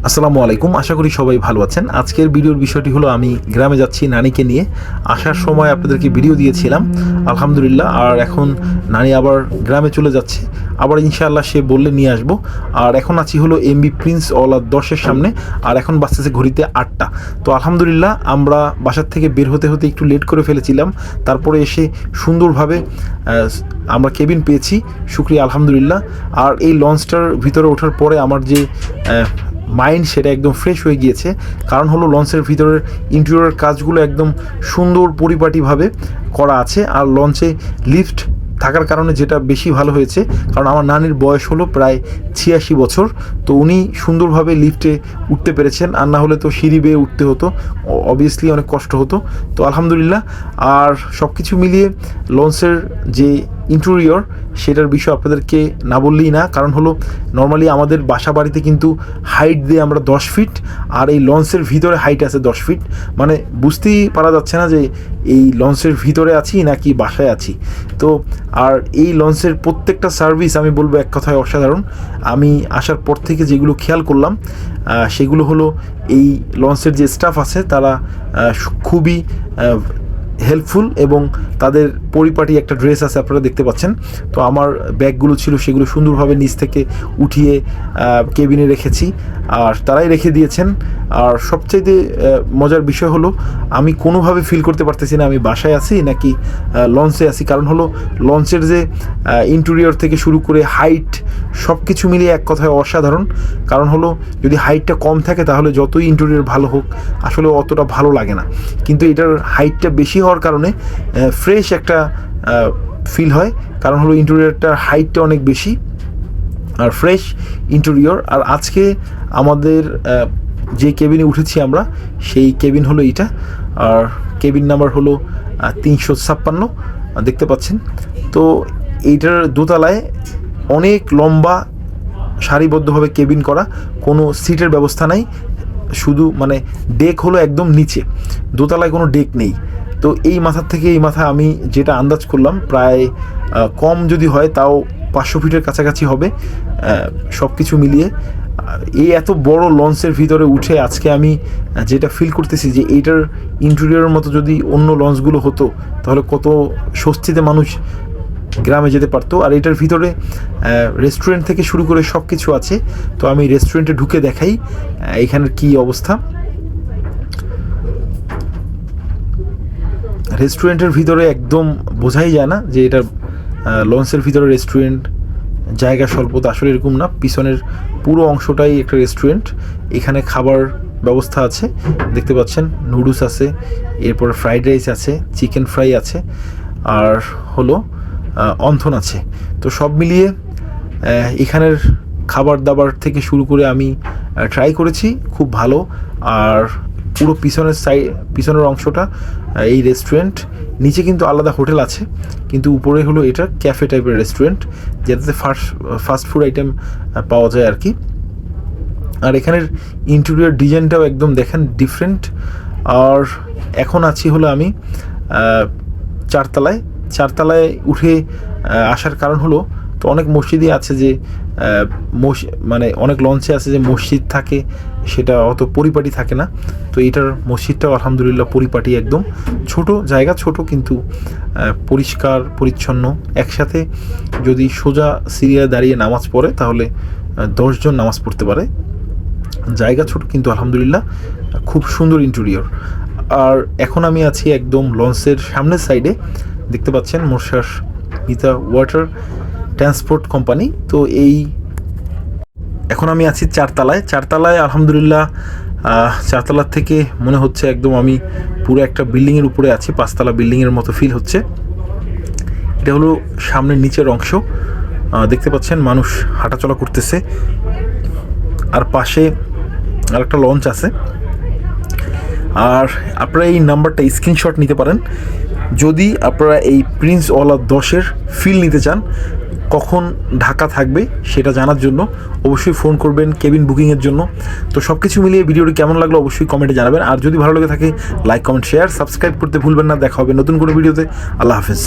আসসালামু আলাইকুম, আশা করি সবাই ভালো আছেন। আজকের ভিডিওর বিষয়টি হলো আমি গ্রামে যাচ্ছি নানিকে নিয়ে। আসার সময় আপনাদেরকে ভিডিও দিয়েছিলাম আলহামদুলিল্লাহ, আর এখন নানি আবার গ্রামে চলে যাচ্ছে, আবার ইনশাআল্লাহ সে বললে নিয়ে আসবো। আর এখন আছি হলো এমবি প্রিন্স ওয়ালা 10-এর সামনে, আর এখন বাজতেছে ঘড়িতে 8টা। তো আলহামদুলিল্লাহ আমরা বাসার থেকে বের হতে হতে একটু লেট করে ফেলেছিলাম, তারপরে এসে সুন্দরভাবে আমরা কেবিন পেয়েছি, শুকরিয়া আলহামদুলিল্লাহ। আর এই লঞ্চটার ভিতরে ওঠার পরে আমার যে মাইন্ড সেটা একদম ফ্রেশ হয়ে গিয়েছে, কারণ হলো লঞ্চের ভিতরের ইন্টেরিয়র কাজগুলো একদম সুন্দর পরিপাটিভাবে করা আছে। আর লঞ্চে লিফট থাকার কারণে যেটা বেশি ভালো হয়েছে, কারণ আমার নানির বয়স হলো প্রায় 86 বছর, তো উনি সুন্দরভাবে লিফটে উঠতে পেরেছেন, আর না হলে তো সিঁড়ি বেয়ে উঠতে হতো, অবভিয়াসলি অনেক কষ্ট হতো। তো আলহামদুলিল্লাহ। আর সব কিছু মিলিয়ে লঞ্চের যে ইন্টেরিয়র সেটার বিষয় আপনাদেরকে না বললেই না, কারণ হলো নর্মালি আমাদের বাসা বাড়িতে কিন্তু হাইট দিয়ে আমরা 10 ফিট, আর এই লঞ্চের ভিতরে হাইট আছে 10 ফিট, মানে বুঝতেই পারা যাচ্ছে না যে এই লঞ্চের ভিতরে আছি নাকি বাসায় আছি। তো আর এই লঞ্চের প্রত্যেকটা সার্ভিস আমি বলবো এক কথায় অসাধারণ। আমি আসার পর থেকে যেগুলো খেয়াল করলাম সেগুলো হলো এই লঞ্চের যে স্টাফ আছে তারা খুবই হেল্পফুল, এবং তাদের পরিপাটি একটা ড্রেস আছে আপনারা দেখতে পাচ্ছেন। তো আমার ব্যাগগুলো ছিল সেগুলো সুন্দরভাবে নিচ থেকে উঠিয়ে কেবিনে রেখেছি, আর তারাই রেখে দিয়েছেন। আর সবচাইতে মজার বিষয় হলো আমি কোনোভাবে ফিল করতে পারতেছি না আমি বাসায় আছি নাকি লঞ্চে আছি, কারণ হলো লঞ্চের যে ইন্টেরিয়র থেকে শুরু করে হাইট সব কিছু মিলিয়ে এক কথায় অসাধারণ। কারণ হলো যদি হাইটটা কম থাকে তাহলে যতই ইন্টেরিয়র ভালো হোক আসলে অতটা ভালো লাগে না, কিন্তু এটার হাইটটা বেশি হওয়ার কারণে ফ্রেশ একটা ফিল হয়, কারণ হলো ইন্টেরিয়রটার হাইটটা অনেক বেশি আর ফ্রেশ ইন্টেরিয়র। আর আজকে আমাদের যে কেবিনে উঠেছি আমরা সেই কেবিন হলো এইটা, আর কেবিন নাম্বার হলো 356 দেখতে পাচ্ছেন। তো এইটার দোতলায় অনেক লম্বা সারিবদ্ধভাবে কেবিন করা, কোনো সিটের ব্যবস্থা নাই, শুধু মানে ডেক হলো একদম নিচে, দোতলায় কোনো ডেক নেই। তো এই মাথার থেকে এই মাথা আমি যেটা আন্দাজ করলাম প্রায় কম যদি হয় তাও 500 ফিটের কাছাকাছি হবে সব কিছু মিলিয়ে। এই এত বড় লঞ্চের ভিতরে উঠে আজকে আমি যেটা ফিল করতেছি যে এইটার ইন্টেরিয়রের মতো যদি অন্য লঞ্চগুলো হতো তাহলে কত স্বস্তিতে মানুষ গ্রামে যেতে পারতো। আর এটার ভিতরে রেস্টুরেন্ট থেকে শুরু করে সব কিছু আছে। তো আমি রেস্টুরেন্টে ঢুকে দেখাই এখানের কি অবস্থা। রেস্টুরেন্টের ভিতরে একদম বোঝাই যায় না যে এটা লঞ্চের ভিতরে রেস্টুরেন্ট, জায়গা স্বল্পতা, আসলে এরকম না, পিছনের পুরো অংশটাই একটা রেস্টুরেন্ট। এখানে খাবার ব্যবস্থা আছে দেখতে পাচ্ছেন, নুডলস আছে, এরপর ফ্রাইড রাইস আছে, চিকেন ফ্রাই আছে, আর হলো অন্থন আছে। তো সব মিলিয়ে এখানের খাবার দাবার থেকে শুরু করে আমি ট্রাই করেছি, খুব ভালো। আর পুরো পিছনের অংশটা এই রেস্টুরেন্ট, নিচে কিন্তু আলাদা হোটেল আছে, কিন্তু উপরে হলো এটা ক্যাফে টাইপের রেস্টুরেন্ট যেটাতে ফাস্ট ফুড আইটেম পাওয়া যায় আর কি। আর এখানের ইন্টেরিয়র ডিজাইনটাও একদম দেখেন ডিফারেন্ট। আর এখন আছি হলো আমি চারতলায় উঠে আসার কারণ হলো তো অনেক মসজিদই আছে যে মানে অনেক লঞ্চে আছে যে মসজিদ থাকে, সেটা অত পরিপাটি থাকে না। তো এইটার মসজিদটাও আলহামদুলিল্লাহ পরিপাটি, একদম ছোট জায়গা, ছোট কিন্তু পরিষ্কার পরিচ্ছন্ন। একসাথে যদি সোজা সিরিয়ায় দাঁড়িয়ে নামাজ পড়ে তাহলে 10 জন নামাজ পড়তে পারে। জায়গা ছোট কিন্তু আলহামদুলিল্লাহ খুব সুন্দর ইন্টেরিয়র। আর এখন আমি আছি একদম লঞ্চের সামনের সাইডে, দেখতে পাচ্ছেন মোরশাস মিতা ওয়াটার ট্রান্সপোর্ট কোম্পানি। তো এখন আমি আছি চারতলায় আলহামদুলিল্লাহ। চারতলার থেকে মনে হচ্ছে একদম আমি পুরো একটা বিল্ডিংয়ের উপরে আছি, 5তলা বিল্ডিংয়ের মতো ফিল হচ্ছে। এটা হলো সামনের নিচের অংশ, দেখতে পাচ্ছেন মানুষ হাঁটাচলা করতেছে, আর পাশে আর একটা লঞ্চ আছে। আর আপনারা এই নাম্বারটা স্ক্রিনশট নিতে পারেন যদি আপনারা এই প্রিন্স ওয়ালা 10-এর ফিল নিতে চান। কখন ঢাকা থাকবে সেটা জানার জন্য অবশ্যই ফোন করবেন কেবিন বুকিংয়ের জন্য। তো সব কিছু মিলিয়ে ভিডিওটি কেমন লাগলো অবশ্যই কমেন্টে জানাবেন, আর যদি ভালো লেগে থাকে লাইক কমেন্ট শেয়ার সাবস্ক্রাইব করতে ভুলবেন না। দেখা হবে নতুন কোনো ভিডিওতে। আল্লাহ হাফেজ।